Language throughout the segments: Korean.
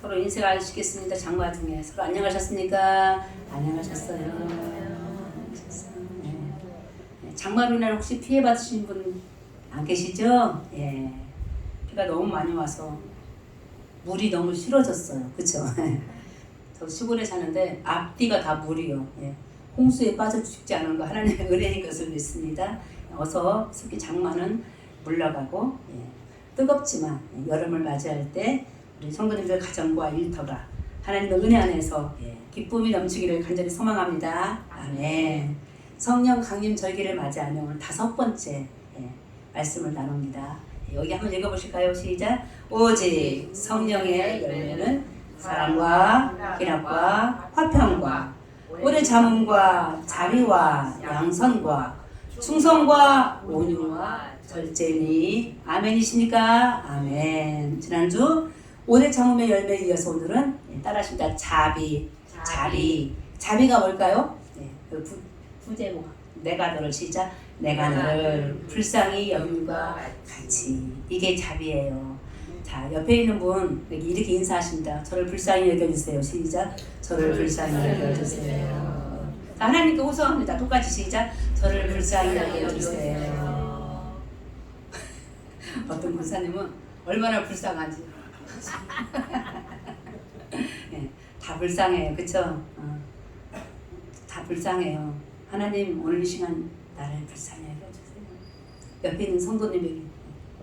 서로 인사하시겠습니다. 장마 중에 서로 안녕하셨습니까? 안녕하셨어요. 네. 장마로 인해 혹시 피해 받으신 분 안 계시죠? 예. 비가 너무 많이 와서 물이 너무 싫어졌어요. 그렇죠? 저 시골에 사는데 앞뒤가 다 물이요. 예. 홍수에 빠져 죽지 않은 거 하나님의 은혜인 것을 믿습니다. 어서 특히 장마는 물러가고 뜨겁지만 여름을 맞이할 때 우리 성도님들 가정과 일터가 하나님의 은혜 안에서 기쁨이 넘치기를 간절히 소망합니다. 아멘. 성령 강림 절기를 맞이하며 오늘 5번째 말씀을 나눕니다. 여기 한번 읽어보실까요? 시작. 오직 성령의 열매는 사랑과 희락과 화평과 오래 참음과 자비와 양선과 충성과 온유와 절제니. 아멘이십니까? 아멘. 지난주 오래 참음의 열매에 이어서 오늘은 따라하십니다. 자비가 뭘까요? 부제목 내가 너를 시작. 내가 너를 불쌍히 여김과 같이. 이게 자비예요. 자, 옆에 있는 분 이렇게 인사하십니다. 저를 불쌍히 여겨주세요. 시작. 저를 불쌍히 여겨주세요. 자, 하나님께 호소합니다. 똑같이 시작. 저를 불쌍히 여겨주세요. 어떤 권사님은 얼마나 불쌍한지 다 불쌍해요. 그쵸? 다 불쌍해요. 하나님 오늘 이 시간 나를 불쌍히 여겨주세요. 옆에 있는 성도님에게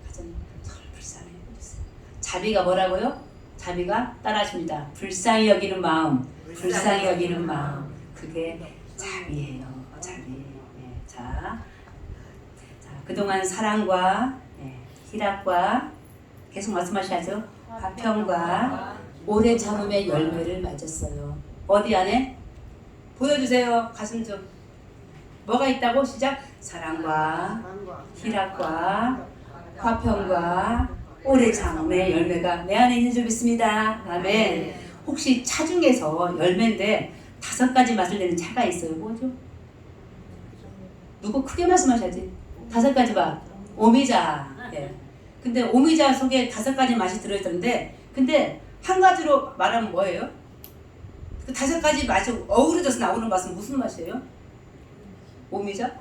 가정 저를 불쌍히 여겨주세요. 자비가 뭐라고요? 자비가 따라하십니다. 불쌍히 여기는 마음, 불쌍히 여기는 마음. 그게 자비예요. 자비. 자, 그동안 사랑과 희락과 계속 말씀하셔야죠. 화평과 오래 참음의 열매를 맺었어요. 어디 안에? 보여주세요. 가슴 좀. 뭐가 있다고? 시작. 사랑과 희락과 화평과 오래 참음의 열매가 내 안에 있는 줄 믿습니다. 아멘. 혹시 차 중에서 열매인데 5가지 맛을 내는 차가 있어요. 뭐죠? 누구 크게 말씀하셔야지. 5가지 맛. 오미자. 근데 오미자 속에 5가지 맛이 들어있던데, 근데 한 가지로 말하면 뭐예요? 그 5가지 맛이 어우러져서 나오는 맛은 무슨 맛이에요? 오미자?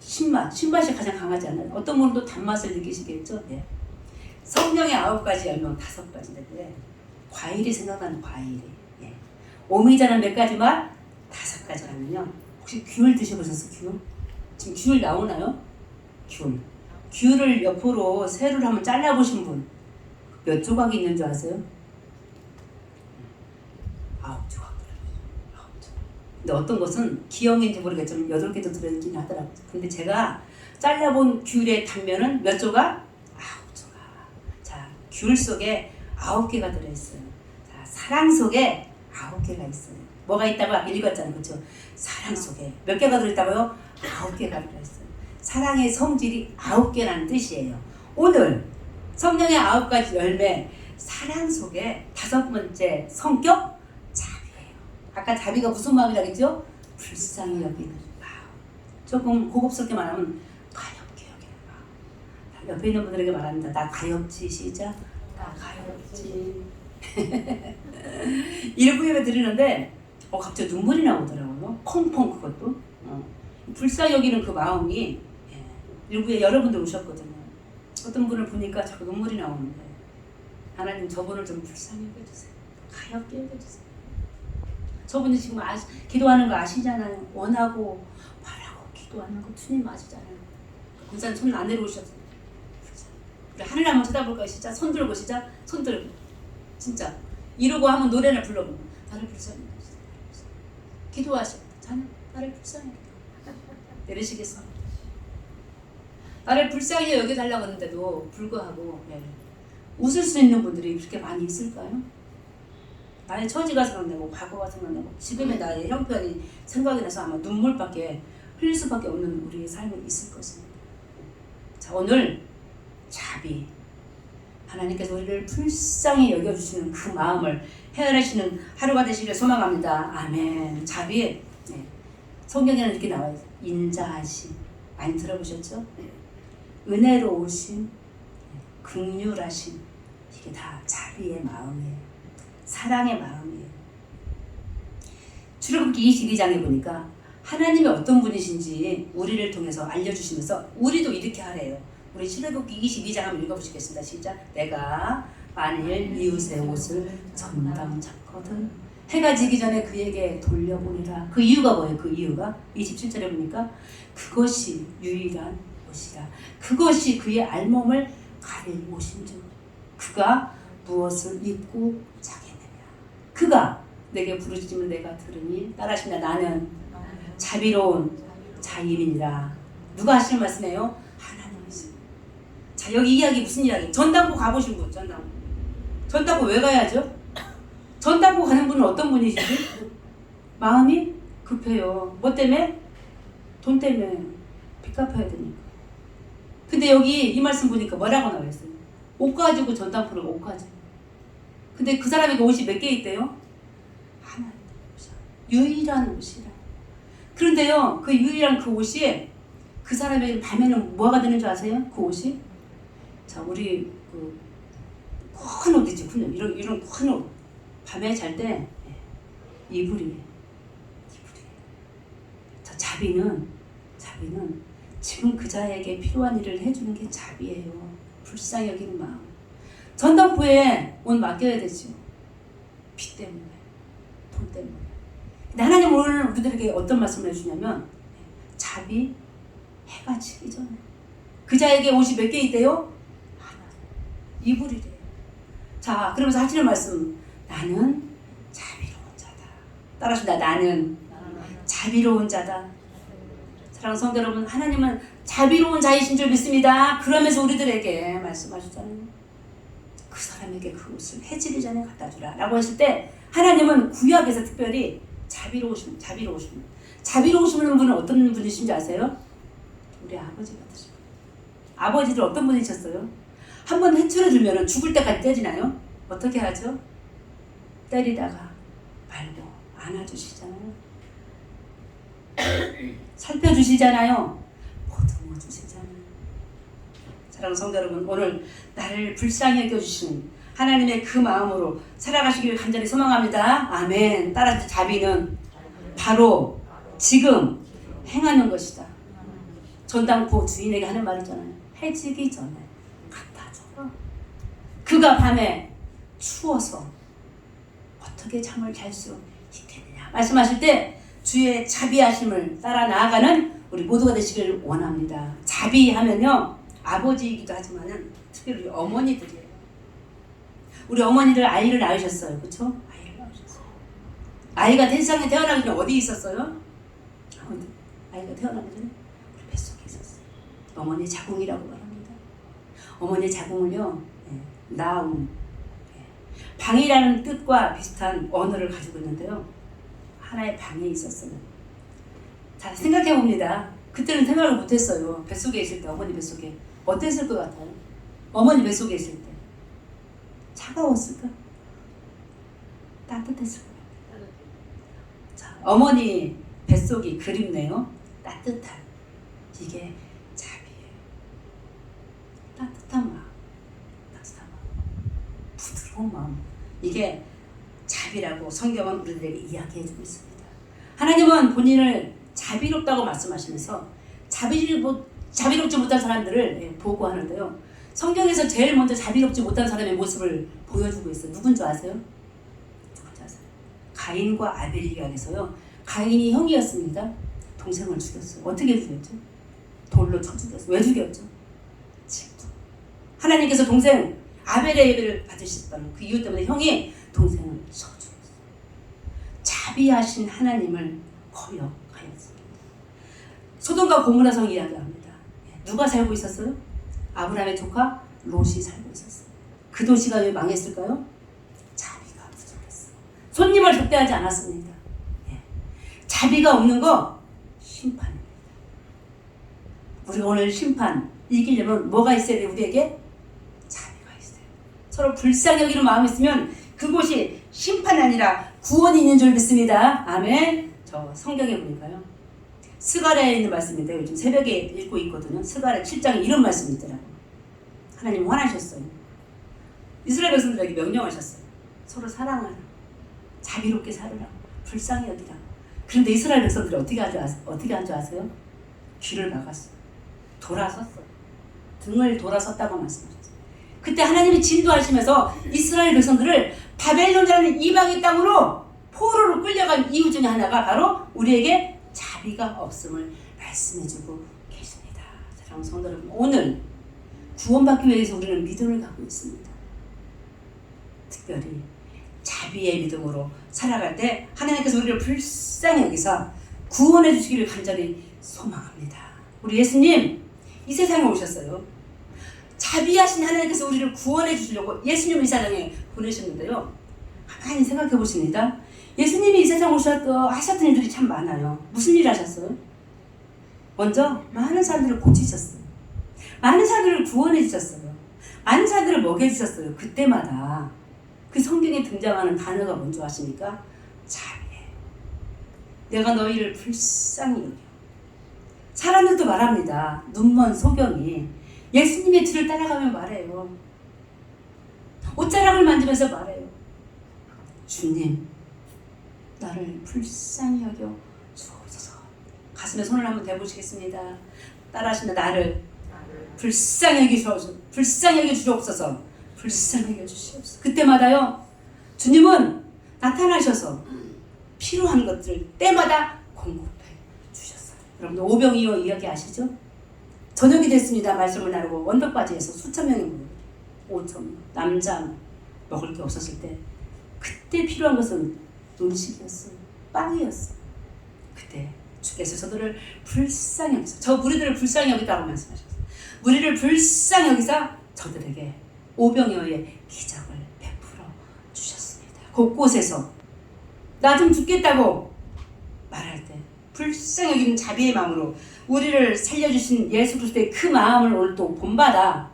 신맛. 신맛이 가장 강하지 않아요? 어떤 분은 또 단맛을 느끼시겠죠? 성령의 9가지 열명 5가지인데 과일이 생각나는 과일이. 오미자는 몇 가지 맛? 5가지라면요. 혹시 귤 드셔보셨어요? 귤? 지금 귤 나오나요? 귤을 옆으로 세로를 한번 잘라보신 분 몇 조각이 있는 줄 아세요? 9조각. 근데 어떤 것은 기형인지 모르겠지만 8개도 들어있긴 하더라고요. 근데 제가 잘라본 귤의 단면은 몇 조각? 9조각. 자, 귤 속에 9개가 들어있어요. 자, 사랑 속에 9개가 있어요. 뭐가 있다고 아까 읽었잖아요. 그렇죠? 사랑 속에 몇 개가 들어있다고요? 9개가 들어있어요. 사랑의 성질이 9개라는 뜻이에요. 오늘 성령의 9가지 열매, 사랑 속에 5번째 성격, 자비예요. 아까 자비가 무슨 마음이라고 했죠? 불쌍히 여기는 마음. 조금 고급스럽게 말하면 가엾게 여기는 마음. 옆에 있는 분들에게 말합니다. 나 가엾지. 시작. 나 가엾지. 이런 예배 드리는데 갑자기 눈물이 나오더라고요. 콩콩 그것도. 불쌍히 여기는 그 마음이 일부에 여러분들 오셨거든요. 어떤 분을 보니까 자꾸 눈물이 나오는데 하나님 저분을 좀 불쌍히 여겨주세요. 가엾게 여겨주세요. 저분이 지금 기도하는 거 아시잖아요. 원하고 바라고 기도하는 거 주님 아시잖아요. 군사님 손 안 내려오셨어요. 우리 하늘 한번 쳐다볼까요? 진짜 손 들고 시작. 손 들고 진짜 이러고 한번 노래를 불러보면 나를 불쌍히 여겨주세요. 기도하시고 나를 불쌍히 여겨주세요. 내리시겠어요? 나를 불쌍히 여겨달라고 하는데도 불구하고 웃을 수 있는 분들이 그렇게 많이 있을까요? 나의 처지가 생각나고 과거가 생각나고 지금의 나의 형편이 생각이 나서 아마 눈물밖에 흘릴 수밖에 없는 우리의 삶이 있을 것입니다. 자, 오늘 자비, 하나님께서 우리를 불쌍히 여겨주시는 그 마음을 헤아리시는 하루가 되시길 소망합니다. 아멘. 자비, 성경에는 이렇게 나와요. 인자하심, 많이 들어보셨죠? 은혜로우심, 긍휼하심, 이게 다 자비의 마음이에요. 사랑의 마음이에요. 출애굽기 22장에 보니까 하나님이 어떤 분이신지 우리를 통해서 알려주시면서 우리도 이렇게 하래요. 우리 출애굽기 22장 한번 읽어보시겠습니다. 시작. 내가 만일 이웃의 옷을 전당 잡거든 해가 지기 전에 그에게 돌려보내라. 그 이유가 뭐예요? 그 이유가 27절에 보니까 그것이 유일한 옷이라. 그것이 그의 알몸을 가릴 옷인 줄. 그가 무엇을 입고 자겠느냐. 그가 내게 부르짖으면 내가 들으니 따라하십니다. 나는 자비로운 자임이니라. 누가 하시는 말씀이에요? 하나님이세요. 자, 여기 이야기 무슨 이야기? 전당포 가보신 분, 전당포. 전당포 왜 가야죠? 전당포 가는 분은 어떤 분이시지? 마음이 급해요. 뭐 때문에? 돈 때문에. 빚 갚아야 되니까. 근데 여기 이 말씀 보니까 뭐라고 나와 있어요? 옷 가지고 전당포를 옷 가지고. 근데 그 사람에게 옷이 몇 개 있대요? 하나. 유일한 옷이라. 그런데요, 그 유일한 그 옷이 그 사람에게 밤에는 뭐가 되는 줄 아세요? 그 옷이? 자, 우리 그 큰 옷이지, 이런 큰 옷. 밤에 잘 때 이불이에요. 자, 자비는 지금 그자에게 필요한 일을 해주는 게 자비예요. 불쌍히 여기는 마음. 전당포에 옷 맡겨야 되죠. 빚 때문에, 돈 때문에. 근데 하나님 오늘 우리들에게 어떤 말씀을 해주냐면 자비, 해가 지기 전에 그자에게 옷이 몇 개 있대요? 하나. 이불이래요. 자, 그러면서 하시는 말씀, 나는 자비로운 자다. 따라하십니다. 나는 자비로운 자다. 사랑하는 성도 여러분, 하나님은 자비로운 자이신 줄 믿습니다. 그러면서 우리들에게 말씀하셨잖아요. 그 사람에게 그 옷을 해지기 전에 갖다 주라 라고 했을 때 하나님은 구약에서 특별히 자비로우신 분은 어떤 분이신지 아세요? 우리 아버지 같으신 분. 아버지들 어떤 분이셨어요? 한번 해초를 들면 죽을 때까지 때리나요? 어떻게 하죠? 때리다가 말고 안아주시잖아요. 살펴주시잖아요. 보듬어 주시잖아요. 사랑하는 성도 여러분, 오늘 나를 불쌍히 여겨주신 하나님의 그 마음으로 살아가시길 간절히 소망합니다. 아멘. 따라서 자비는 바로 지금 행하는 것이다. 전당포 주인에게 하는 말이잖아요. 해지기 전에 갖다 줘. 그가 밤에 추워서 어떻게 잠을 잘 수 있겠느냐 말씀하실 때 주의 자비하심을 따라 나아가는 우리 모두가 되시기를 원합니다. 자비하면요, 아버지이기도 하지만은 특별히 우리 어머니들이에요. 우리 어머니를 아이를 낳으셨어요. 그렇죠? 아이를 낳으셨어요. 아이가 세상에 태어나기 전에 어디 있었어요? 아이가 태어나기 전에 우리 뱃속에 있었어요. 어머니 자궁이라고 말합니다. 어머니 자궁을요, 나움, 방이라는 뜻과 비슷한 언어를 가지고 있는데요. 하나의 방에 있었어요. 자, 생각해 봅니다. 그때는 생각을 못했어요. 뱃속에 있을 때, 어머니 뱃속에 어땠을 것 같아요? 어머니 뱃속에 있을 때 차가웠을까? 따뜻했을 것 같아요. 자, 어머니 뱃속이 그립네요. 따뜻한, 이게 자비예요. 따뜻한 마음, 부드러운 마음, 이게 자비라고 성경은 우리들에게 이야기해주고 있습니다. 하나님은 본인을 자비롭다고 말씀하시면서 자비롭지 못한 사람들을 보고하는데요. 성경에서 제일 먼저 자비롭지 못한 사람의 모습을 보여주고 있어요. 누군지 아세요? 누군지 아세요? 가인과 아벨 이야기에서요. 가인이 형이었습니다. 동생을 죽였어요. 어떻게 죽였죠? 돌로 쳐 죽였어요. 왜 죽였죠? 질투. 하나님께서 동생 아벨의 예배를 받으셨다는 그 이유 때문에 형이 동생을 쳐 죽였어요. 자비하신 하나님을 거역하였습니다. 소돔과 고모라 성 이야기합니다. 누가 살고 있었어요? 아브라함의 조카 롯이 살고 있었어요. 그 도시가 왜 망했을까요? 자비가 부족했어요. 손님을 접대하지 않았습니다. 자비가 없는 거 심판입니다. 우리가 오늘 심판 이기려면 뭐가 있어야 돼요? 우리에게 자비가 있어요. 서로 불쌍히 여기는 마음이 있으면 그곳이 심판이 아니라 구원이 있는 줄 믿습니다. 아멘. 저 성경에 보니까요, 스가랴에 있는 말씀인데 요즘 새벽에 읽고 있거든요. 스가랴 7장에 이런 말씀이 있더라고요. 하나님 화나셨어요. 이스라엘 백성들에게 명령하셨어요. 서로 사랑하라. 자비롭게 살으라. 불쌍히 여기라. 그런데 이스라엘 백성들이 어떻게 한 줄 아세요? 귀를 막았어요. 돌아섰어요. 등을 돌아섰다고 말씀하셨어요. 그때 하나님이 진도하시면서 이스라엘 백성들을 바벨론이라는 이방의 땅으로 포로로 끌려간 이유 중에 하나가 바로 우리에게 자비가 없음을 말씀해주고 계십니다. 사랑하는 성도 여러분, 오늘 구원받기 위해서 우리는 믿음을 갖고 있습니다. 특별히 자비의 믿음으로 살아갈 때 하나님께서 우리를 불쌍히 여기서 구원해 주시기를 간절히 소망합니다. 우리 예수님 이 세상에 오셨어요. 자비하신 하나님께서 우리를 구원해 주시려고 예수님을 이 세상에 보내셨는데요. 가만히 생각해 보십니다. 예수님이 이 세상에 하셨던 일들이 참 많아요. 무슨 일 하셨어요? 먼저 많은 사람들을 고치셨어요. 많은 사람들을 구원해 주셨어요. 많은 사람들을 먹여 주셨어요. 그때마다 그 성경에 등장하는 단어가 뭔지 아십니까? 자비해. 내가 너희를 불쌍히 여겨. 사람들도 말합니다. 눈먼 소경이 예수님의 뒤를 따라가면 말해요. 옷자락을 만지면서 말해요. 주님, 나를 불쌍히 여겨 주옵소서. 가슴에 손을 한번 대보시겠습니다. 따라하십니다. 나를 불쌍히 여겨 주옵소서. 불쌍히 여겨 주옵소서. 불쌍히 여겨 주시옵소서. 그때마다요, 주님은 나타나셔서 필요한 것들을 때마다 공급해 주셨어요. 여러분들 오병이어 이야기 아시죠? 저녁이 됐습니다. 말씀을 나누고 원덕바지에서 수천 명이 모여요. 5천 명. 남자 먹을 게 없었을 때 그때 필요한 것은 음식이었어요. 빵이었어요. 그때 주께서 저들을 불쌍히 여기서 저 무리들을 불쌍히 여기다고 말씀하셨어요. 무리를 불쌍히 여기서 저들에게 오병이어의 기적을 베풀어 주셨습니다. 곳곳에서 나 좀 죽겠다고 말할 때 불쌍히 여기는 자비의 마음으로 우리를 살려주신 예수 그리스도의 그 마음을 오늘 또 본받아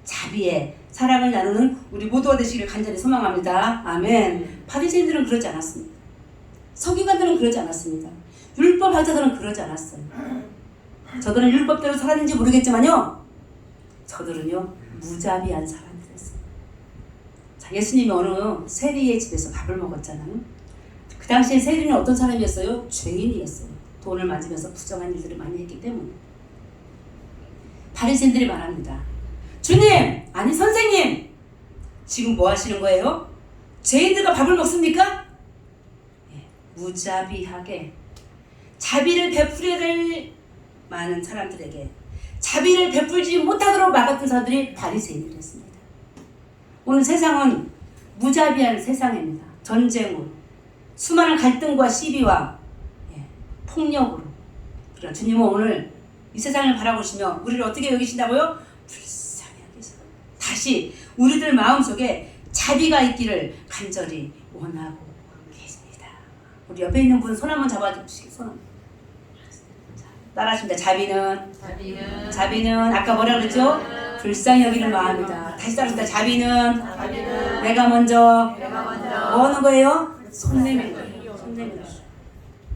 자비의 사랑을 나누는 우리 모두가 되시기를 간절히 소망합니다. 아멘. 바리새인들은 그러지 않았습니다. 서기관들은 그러지 않았습니다. 율법 학자들은 그러지 않았어요. 저들은 율법대로 살았는지 모르겠지만요, 저들은요 무자비한 사람들이었어요. 자, 예수님이 어느 세리의 집에서 밥을 먹었잖아요. 그 당시에 세리는 어떤 사람이었어요? 죄인이었어요. 돈을 맞으면서 부정한 일들을 많이 했기 때문에. 바리새인들이 말합니다. 주님, 아니 선생님, 지금 뭐 하시는 거예요? 죄인들과 밥을 먹습니까? 예, 무자비하게 자비를 베풀어야 될 많은 사람들에게 자비를 베풀지 못하도록 막았던 사람들이 바리새인들이었습니다. 오늘 세상은 무자비한 세상입니다. 전쟁으로, 수많은 갈등과 시비와 폭력으로. 그러나 주님은 오늘 이 세상을 바라보시며 우리를 어떻게 여기신다고요? 불쌍히 여기서 다시 우리들 마음속에 자비가 있기를 간절히 원하고 계십니다. 우리 옆에 있는 분 손 한번 잡아주시겠어요? 손 한번. 따라하십니다. 자비는 아까 뭐라 그랬죠? 불쌍히 여기는 마음이다. 다시 따라합니다. 자비는 내가 먼저 뭐 하는 거예요? 손 내밀는 거예요. 손 내밀는 거예요.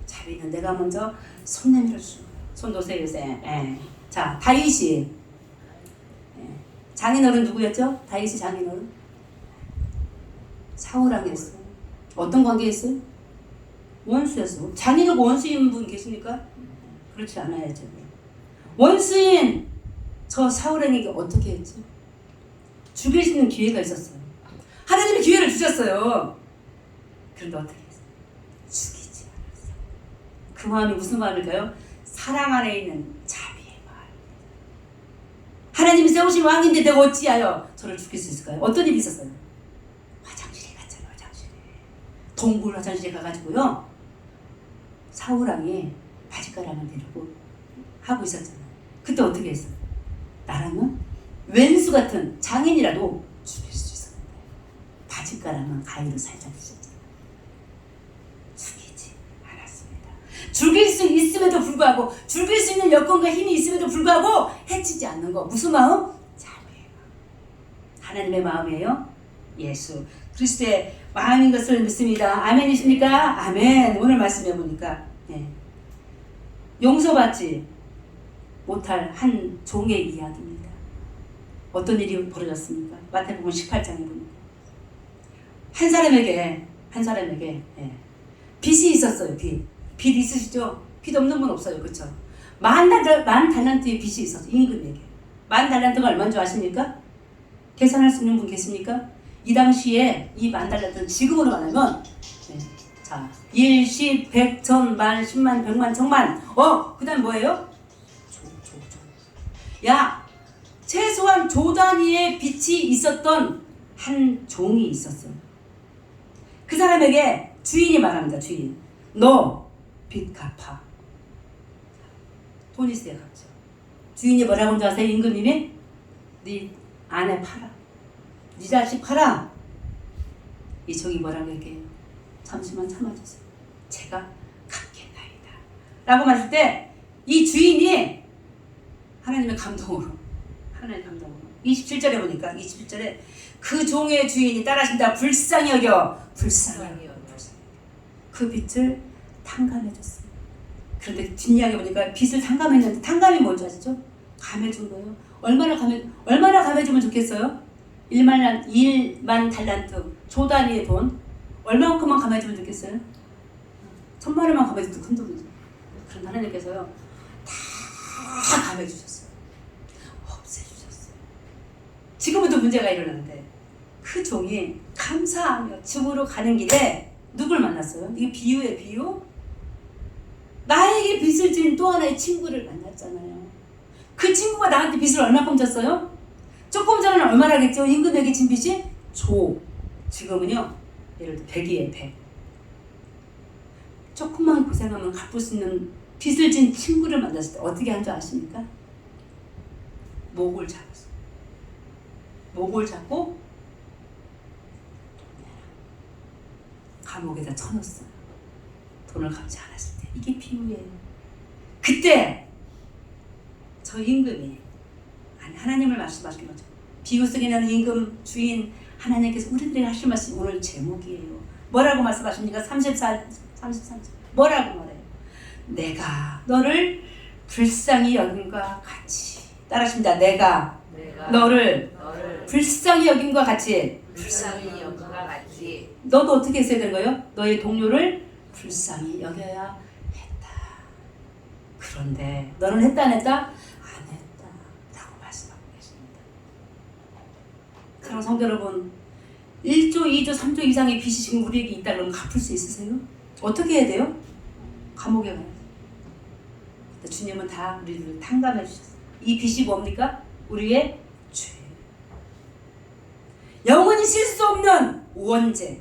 자비는 내가 먼저 손 내밀어 주. 손 놓으세요, 요새. 예. 자, 다윗이 장인어른 누구였죠? 다윗이 장인어른 사울왕이었어요. 어떤 관계였어요? 원수였어요. 장인어고 원수인 분 계십니까? 그렇지 않아야죠. 원수인 저 사울왕에게 어떻게 했죠? 죽일 수 있는 기회가 있었어요. 하나님이 기회를 주셨어요. 그런데 어떻게 했어요? 죽이지 않았어요. 그 마음이 무슨 마음일까요? 사랑 안에 있는 자비의 마음. 하나님이 세우신 왕인데 내가 어찌하여 저를 죽일 수 있을까요? 어떤 일이 있었어요? 화장실에 갔잖아요. 화장실에. 동굴 화장실에 가가지고요, 사울왕이 바짓가랑을 데리고 하고 있었잖아요. 그때 어떻게 했어요? 나라면 왼수 같은 장인이라도 죽일 수 있었는데 바짓가랑은 가위로 살짝 드셨잖아요. 죽이지 않았습니다. 죽일 수 있음에도 불구하고, 죽일 수 있는 여건과 힘이 있음에도 불구하고 해치지 않는 거. 무슨 마음? 자비의 마음. 하나님의 마음이에요. 예수 그리스도의 마음인 것을 믿습니다. 아멘이십니까? 아멘. 오늘 말씀해 보니까 용서받지 못할 한 종의 이야기입니다. 어떤 일이 벌어졌습니까? 마태복음 18장에 보니까 한 사람에게 예. 빚이 있었어요. 빚 있으시죠? 빚 없는 분 없어요. 그렇죠? 만 달란트의 빚이 있었어요. 임금에게. 만 달란트가 얼마인 줄 아십니까? 계산할 수 있는 분 계십니까? 이 당시에 이 만 달란트는 지금으로 말하면 자, 1, 10, 100, 1000, 만, 10만, 100만, 1000만. 그 다음 뭐예요? 야, 최소한 조 단위의 빚이 있었던 한 종이 있었어요. 그 사람에게 주인이 말합니다. 주인, 너 빚 갚아. 돈 있어야 갚죠. 주인이 뭐라고 하는지 아세요? 임금님이 네 아내 팔아, 네 자식 팔아. 이 종이 뭐라고 얘기해요? 잠시만 참아주세요. 제가 갚겠나이다 라고 말할 때 이 주인이 하나님의 감동으로 27절에 보니까 27절에 그 종의 주인이 따라하신다. 불쌍히 여겨. 그 빚을 탕감해줬어요. 그런데 뒷이야기 보니까 빚을 탕감했는데 탕감이 뭔지 아시죠? 감해준 거예요. 얼마나 감해주면 좋겠어요? 1만 달란트 조 단위의 돈 얼마만큼만 감해주면 좋겠어요? 1000만 원만 감해줘도 큰 돈이죠. 그런 하나님께서요 다 감해주셨어요. 없애주셨어요. 지금부터 문제가 일어나는데 그 종이 감사하며 집으로 가는 길에 누굴 만났어요? 이게 비유예요. 비유. 나에게 빚을 진 또 하나의 친구를 만났잖아요. 그 친구가 나한테 빚을 얼마큼 졌어요? 조금 전에는 얼마나겠죠? 임금에게 진 빚이 조. 지금은요 예를 들어 100이에요. 100. 조금만 고생하면 갚을 수 있는 빚을 진 친구를 만났을 때 어떻게 한 줄 아십니까? 목을 잡았어요. 목을 잡고 감옥에다 쳐넣었어요. 돈을 갚지 않았을 때. 이게 비유예요. 그때 저 임금이 하나님을 말씀하신 거죠. 비유 속에 있는 임금 주인 하나님께서 우리들에게 하실 말씀이 오늘 제목이에요. 뭐라고 말씀하십니까? 33절 뭐라고 말해요? 내가 너를 불쌍히 여김과 같이. 따라하십니다. 내가 너를 불쌍히 여김과 같이. 너도 어떻게 했어야 되는 거예요? 너의 동료를 불쌍히 여겨야 했다. 그런데 너는 했다 안 했다? 안 했다 라고 말씀하고 계십니다. 그럼 성도 여러분 1조, 2조, 3조 이상의 빚이 지금 우리에게 있다 그러면 갚을 수 있으세요? 어떻게 해야 돼요? 감옥에 가요. 주님은 다 우리를 탕감해 주셨어요. 이 빚이 뭡니까? 우리의 죄. 영원히 실 수 없는 원죄.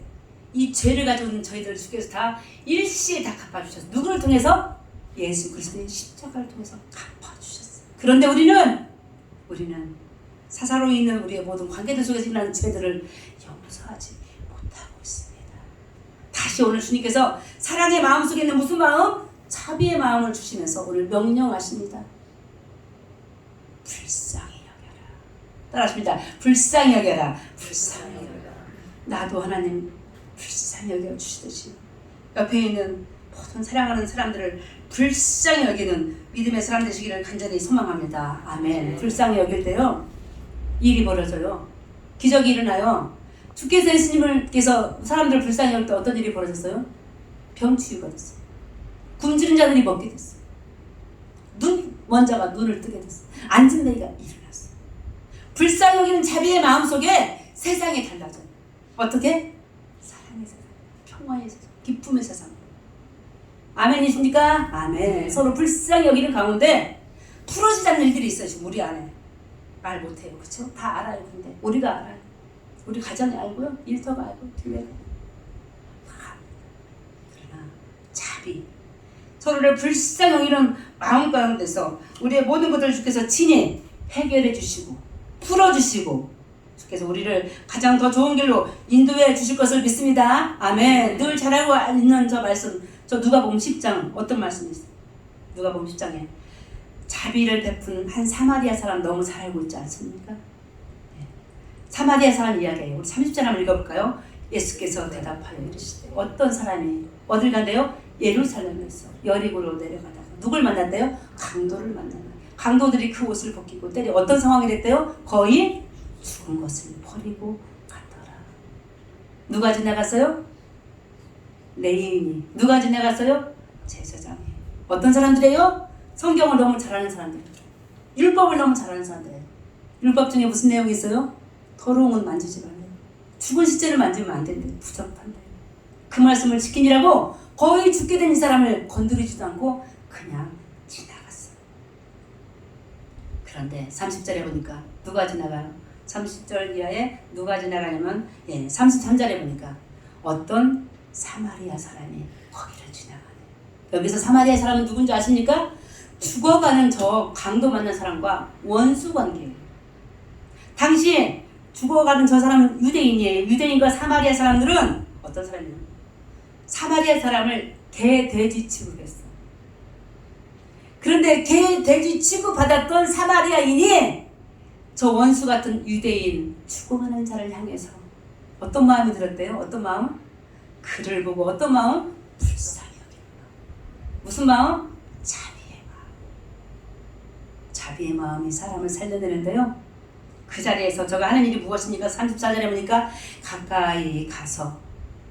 이 죄를 가지고 있는 저희들을 주께서 다 일시에 다 갚아주셨어요. 누구를 통해서? 예수 그리스도의 십자가를 통해서 갚아주셨어요. 그런데 우리는 사사로이 있는 우리의 모든 관계들 속에서 일어나는 죄들을 용서하지 못하고 있습니다. 다시 오늘 주님께서 사랑의 마음 속에 있는 무슨 마음? 자비의 마음을 주시면서 오늘 명령하십니다. 불쌍히 여겨라. 따라하십니다. 불쌍히 여겨라. 불쌍히 여겨라. 나도 하나님 불쌍히 여겨주시듯이 옆에 있는 모든 사랑하는 사람들을 불쌍히 여기는 믿음의 사람 되시기를 간절히 소망합니다. 아멘. 불쌍히 여길 때요 일이 벌어져요. 기적이 일어나요. 주께서 예수님께서 사람들을 불쌍히 여길 때 어떤 일이 벌어졌어요? 병치유가 됐어요. 굶주린 자들이 먹게 됐어요. 원자가 눈을 뜨게 됐어요. 앉은 내가 일어났어요. 불쌍히 여기는 자비의 마음속에 세상이 달라져요. 어떻게? 사랑의 세상, 평화의 세상, 기쁨의 세상. 아멘이십니까? 아멘. 서로 불쌍히 여기는 가운데 풀어지지 않는 일들이 있어요. 지금 우리 안에. 말 못해요. 그렇죠? 다 알아요. 근데 우리가 알아요. 우리 가정이 알고요. 일터가 알고 교회가 다. 그러나 자비, 서로를 불쌍히 여기는 마음 가운데서 우리의 모든 것들을 주께서 친히 해결해 주시고 풀어주시고 주께서 우리를 가장 더 좋은 길로 인도해 주실 것을 믿습니다. 아멘. 늘 잘 알고 있는 저 말씀, 저 누가복음 10장 어떤 말씀이 있어요? 누가복음 10장에 자비를 베푼 한 사마리아 사람 너무 잘 알고 있지 않습니까? 네. 사마리아 사람 이야기예요. 우리 30절 한번 읽어볼까요? 예수께서 대답하여 이르시되 어떤 사람이 어딜 간대요? 예루살렘에서 여리고로 내려가다가 누굴 만났대요? 강도를 만나나. 강도들이 그 옷을 벗기고 때려 어떤 상황이 됐대요? 거의 죽은 것을 버리고 갔더라. 누가 지나갔어요? 레위인이. 누가 지나갔어요? 제사장이. 어떤 사람들이에요? 성경을 너무 잘 아는 사람들. 율법을 너무 잘 아는 사람들. 율법 중에 무슨 내용이 있어요? 더러운 건 만지지 말래. 죽은 시체를 만지면 안 된대. 부적한대. 그 말씀을 지키느라고 거의 죽게 된 이 사람을 건드리지도 않고 그냥 지나갔어. 그런데 30절에 보니까 누가 지나가요? 30절 이하에 누가 지나가냐면 33절에 보니까 어떤 사마리아 사람이 거기를 지나가네. 여기서 사마리아 사람은 누군지 아십니까? 죽어가는 저 강도 만난 사람과 원수 관계예요. 당시에 죽어가는 저 사람은 유대인이에요. 유대인과 사마리아 사람들은 어떤 사람이에요? 사마리아 사람을 개, 돼지 취급했어. 그런데 개, 돼지 취급받았던 사마리아인이 저 원수 같은 유대인 죽어가는 자를 향해서 어떤 마음이 들었대요? 어떤 마음? 그를 보고 어떤 마음? 불쌍히 여기는 마음. 무슨 마음? 자비의 마음. 자비의 마음이 사람을 살려내는데요. 그 자리에서 저가 하는 일이 무엇입니까? 34절에 보니까 가까이 가서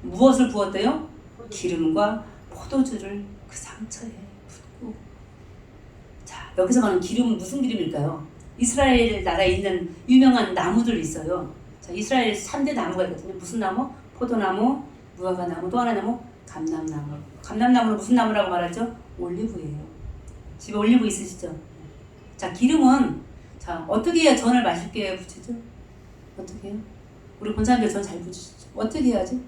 무엇을 부었대요? 기름과 포도주를 그 상처에 붓고. 자, 여기서 말하는 기름은 무슨 기름일까요? 이스라엘 나라에 있는 유명한 나무들 있어요. 자, 이스라엘 3대 나무가 있거든요. 무슨 나무? 포도나무, 무화과나무, 또 하나 나무? 감람나무. 감람나무는 무슨 나무라고 말하죠? 올리브예요. 집에 올리브 있으시죠? 자, 기름은 자, 어떻게 해야 전을 맛있게 부치죠? 어떻게 해요? 우리 본사람들 전 잘 부치죠. 어떻게 해야지?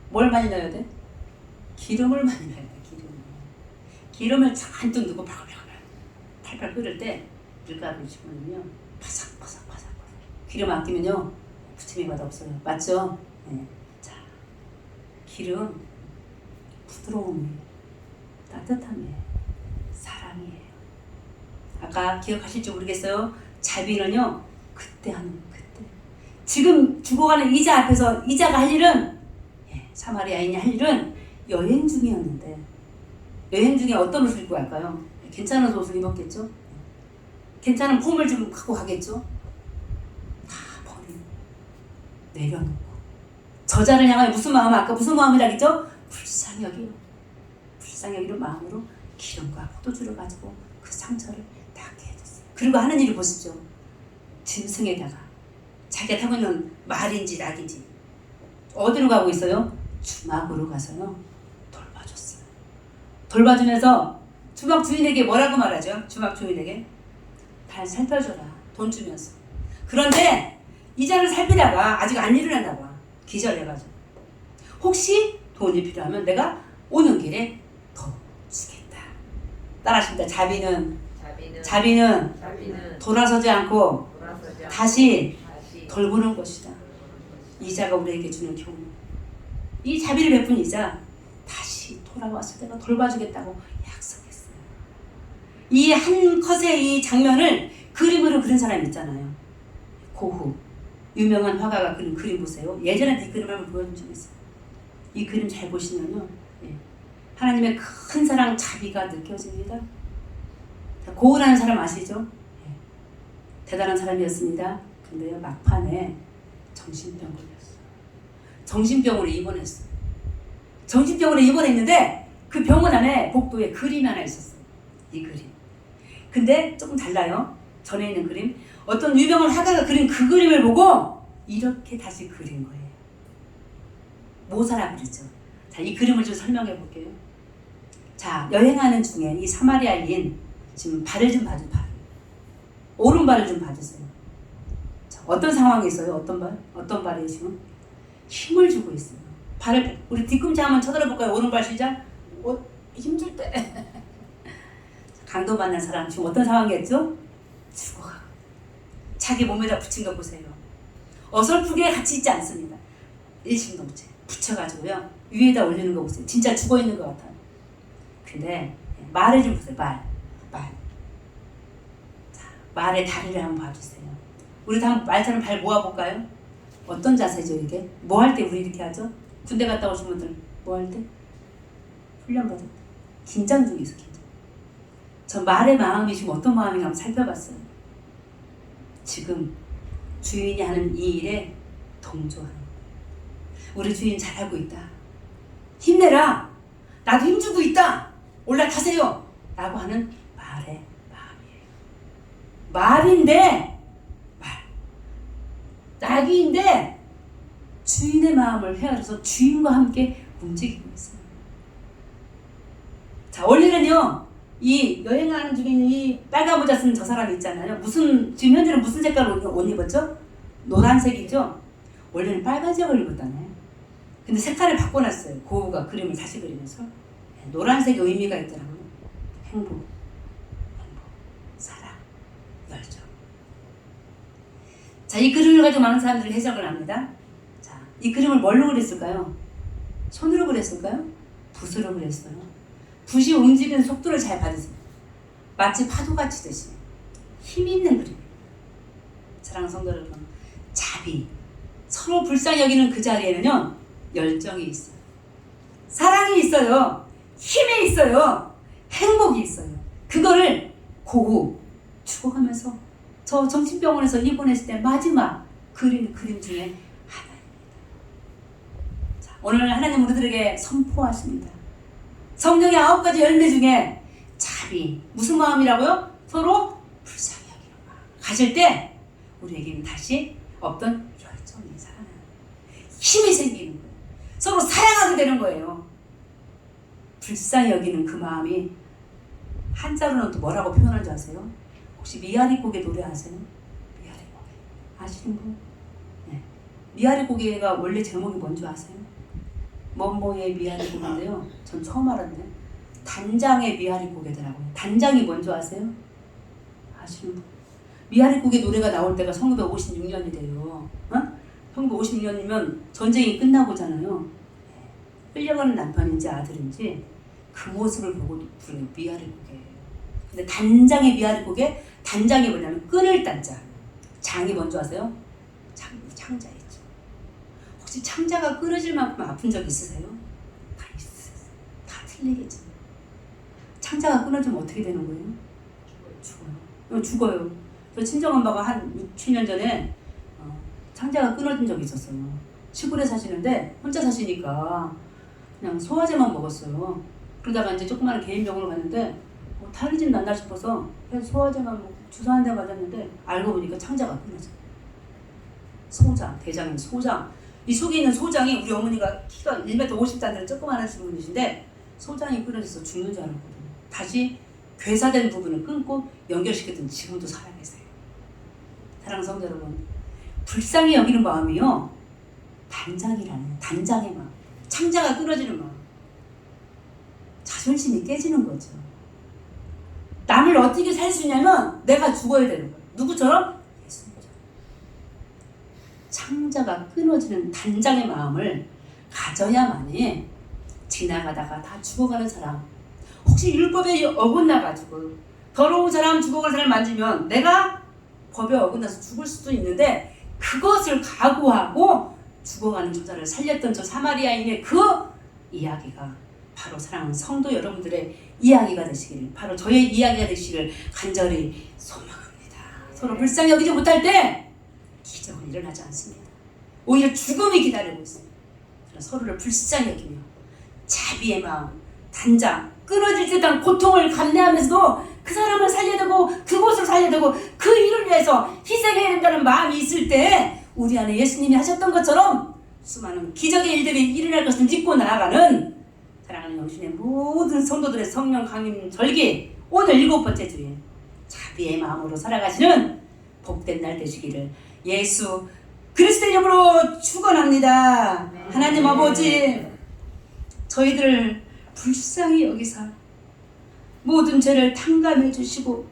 뭘 많이 넣어야 돼? 기름을 많이 넣어야 돼. 기름을 잔뜩 넣고 팔팔 끓을 때 밀가루를 집어넣으면 바삭바삭. 기름 아끼면요 부침이 맛없어요. 맞죠? 네. 자, 기름 부드러움이에요. 따뜻함이에요. 사랑이에요. 아까 기억하실지 모르겠어요. 자비는요 그때 하는 그때. 지금 죽어가는 이자 앞에서 이자가 할 일은 사마리아인이 할 일은 여행 중이었는데 여행 중에 어떤 옷을 입고 갈까요? 괜찮은 옷을 입었겠죠? 괜찮은 폼을 좀 갖고 가겠죠? 다 버리고 내려놓고 저자를 향하여 무슨 마음? 아까 무슨 마음이라 했죠? 불쌍히 여기는 마음으로 기름과 포도주를 가지고 그 상처를 닦게 해줬어요. 그리고 하는 일을 보시죠. 짐승에다가 자기가 타고 있는 말인지 낙인지 어디로 가고 있어요? 주막으로 가서요 돌봐줬어요. 돌봐주면서 주막 주인에게 뭐라고 말하죠? 주막 주인에게 잘 살펴줘라. 돈 주면서. 그런데 이자를 살피다가 아직 안 일어났나 봐. 기절해가지고 혹시 돈이 필요하면 내가 오는 길에 더 주겠다. 따라하십니다. 자비는 돌아서지 않고 다시 돌보는 것이다. 이자가 우리에게 주는 교훈. 이 자비를 베푼 이자 다시 돌아왔을 때가 돌봐주겠다고 약속했어요. 이 한 컷의 이 장면을 그림으로 그린 사람이 있잖아요. 고흐 유명한 화가가 그린 그림 보세요. 예전에 이 그림을 한번 보여준 적이 있어요. 이 그림 잘 보시면요 하나님의 큰 사랑 자비가 느껴집니다. 고흐라는 사람 아시죠? 대단한 사람이었습니다. 근데요 막판에 정신병 걸렸어요. 정신병으로 입원했어요. 정신병으로 입원했는데 그 병원 안에 복도에 그림이 하나 있었어요. 이 그림. 근데 조금 달라요. 전에 있는 그림. 어떤 유명한 화가가 그린 그 그림을 보고 이렇게 다시 그린 거예요. 모사라 그랬죠. 자, 이 그림을 좀 설명해 볼게요. 자, 여행하는 중에 이 사마리아인 지금 발을 좀 봐줘. 오른발을 좀 봐주세요. 자, 어떤 상황이 있어요? 어떤 발에 지금 힘을 주고 있어요. 발을 우리 뒤꿈치 한번 쳐들어볼까요? 오른발 시작. 힘줄 때 강도받는 사람 지금 어떤 상황이었죠? 죽어가. 자기 몸에다 붙인 거 보세요. 어설프게 같이 있지 않습니다. 일심동체 붙여가지고요 위에다 올리는 거 보세요. 진짜 죽어 있는 것 같아요. 근데 말을 좀 보세요. 말. 자, 말의 다리를 한번 봐주세요. 우리도 한번 말처럼 발 모아볼까요? 어떤 자세죠 이게? 뭐 할 때 우리 이렇게 하죠? 군대 갔다 오신 분들 뭐 할 때? 훈련 받을 때 긴장 중에서 긴장. 저 말의 마음이 지금 어떤 마음인가 한번 살펴봤어요. 지금 주인이 하는 이 일에 동조하는 거예요. 우리 주인 잘하고 있다. 힘내라. 나도 힘주고 있다. 올라타세요. 라고 하는 말의 마음이에요. 말인데 낙인데 주인의 마음을 헤아려서 주인과 함께 움직이고 있어요. 자, 원래는요, 이 여행하는 중에 이 빨간 모자 쓴 저 사람이 있잖아요. 지금 현재는 무슨 색깔 옷 입었죠? 노란색이죠? 원래는 빨간색을 입었다네. 근데 색깔을 바꿔놨어요. 고우가 그림을 다시 그리면서. 노란색의 의미가 있더라고요. 행복, 사랑, 열정. 자, 이 그림을 가지고 많은 사람들이 해석을 합니다. 자, 이 그림을 뭘로 그렸을까요? 손으로 그렸을까요? 붓으로 그렸어요. 붓이 움직이는 속도를 잘 받으세요. 마치 파도가 치듯이 힘이 있는 그림이에요. 사랑하는 성도 여러분, 자비, 서로 불쌍히 여기는 그 자리에는요, 열정이 있어요. 사랑이 있어요. 힘이 있어요. 행복이 있어요. 그거를 고우 죽어가면서 저 정신병원에서 입원했을 때 마지막 그림 중에 하나입니다. 자, 오늘 하나님 우리들에게 선포하십니다. 성령의 9가지 열매 중에 자비, 무슨 마음이라고요? 서로 불쌍히 여기는 마음 가질 때 우리에게는 다시 없던 열정이 살아나요. 힘이 생기는 거예요. 서로 사랑하게 되는 거예요. 불쌍히 여기는 그 마음이 한자로는 또 뭐라고 표현하는 줄 아세요? 혹시 미아리 고개 노래 아세요? 미아리 고개 아시는 분? 네. 미아리 고개가 원래 제목이 뭔지 아세요? 뭐뭐의 미아리 고개인데요. 전 처음 알았네. 단장의 미아리 고개더라고요. 단장이 뭔지 아세요? 아시는 분? 미아리 고개 노래가 나올 때가 1956년이래요. 어? 1956년이면 전쟁이 끝나고잖아요. 끌려가는 남편인지 아들인지 그 모습을 보고 부르는 미아리 고개예요. 근데 단장의 미아리 고개, 단장이 뭐냐면 끊을 단자. 장이 뭔지 아세요? 창자 있죠. 혹시 창자가 끊어질 만큼 아픈 적 있으세요? 다 있어요. 다 틀리겠죠. 창자가 끊어지면 어떻게 되는 거예요? 죽어요. 저 친정엄마가 한 6, 7년 전에 창자가 끊어진 적이 있었어요. 시골에 사시는데 혼자 사시니까 그냥 소화제만 먹었어요. 그러다가 이제 조그마한 개인병원으로 갔는데 다른 집 난다 싶어서 그냥 소화제만 먹고 주사 한 대 맞았는데 알고 보니까 창자가 끊어져. 소장, 대장인 소장. 이 속에 있는 소장이 우리 어머니가 키가 1m 50 되는 조그마하신 분이신데 소장이 끊어져서 죽는 줄 알았거든요. 다시 괴사된 부분을 끊고 연결시켰더니 지금도 살아계세요. 사랑하는 성도 여러분, 불쌍히 여기는 마음이요, 단장이라는 단장의 마음, 창자가 끊어지는 마음, 자존심이 깨지는 거죠. 남을 어떻게 살 수 있냐면 내가 죽어야 되는 거예요. 누구처럼? 예수님처럼. 창자가 끊어지는 단장의 마음을 가져야만이 지나가다가 다 죽어가는 사람, 혹시 율법에 어긋나가지고 더러운 사람, 죽어갈 사람 만지면 내가 법에 어긋나서 죽을 수도 있는데 그것을 각오하고 죽어가는 저자를 살렸던 저 사마리아인의 그 이야기가 바로 사랑하는 성도 여러분들의 이야기가 되시기를, 바로 저의 이야기가 되시기를 간절히 소망합니다. 서로 불쌍히 여기지 못할 때 기적은 일어나지 않습니다. 오히려 죽음이 기다리고 있습니다. 서로를 불쌍히 여기며 자비의 마음, 단장, 끊어질 듯한 고통을 감내하면서도 그 사람을 살려야 되고 그곳을 살려야 되고 그 일을 위해서 희생해야 된다는 마음이 있을 때 우리 안에 예수님이 하셨던 것처럼 수많은 기적의 일들이 일어날 것을 믿고 나아가는 사랑하는 영신의 모든 성도들의 성령 강림 절기, 오늘 7번째 주일 자비의 마음으로 살아가시는 복된 날 되시기를 예수 그리스도의 이름으로 축원합니다. 하나님 아버지, 저희들을 불쌍히 여기사 모든 죄를 탕감해 주시고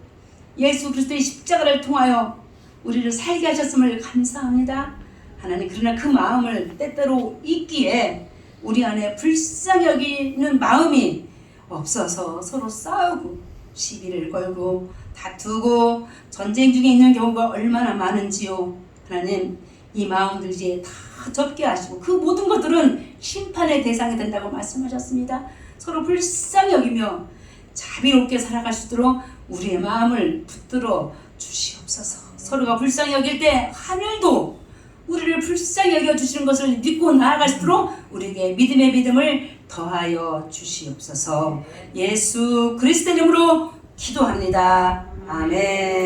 예수 그리스도의 십자가를 통하여 우리를 살게 하셨음을 감사합니다. 하나님, 그러나 그 마음을 때때로 잊기에 우리 안에 불쌍히 여기는 마음이 없어서 서로 싸우고 시비를 걸고 다투고 전쟁 중에 있는 경우가 얼마나 많은지요. 하나님, 이 마음들 이제 다 접게 하시고 그 모든 것들은 심판의 대상이 된다고 말씀하셨습니다. 서로 불쌍히 여기며 자비롭게 살아갈 수 있도록 우리의 마음을 붙들어 주시옵소서. 서로가 불쌍히 여길 때 하늘도 우리를 불쌍히 여겨주시는 것을 믿고 나아갈수록 우리에게 믿음의 믿음을 더하여 주시옵소서. 예수 그리스도 이름으로 기도합니다. 아멘.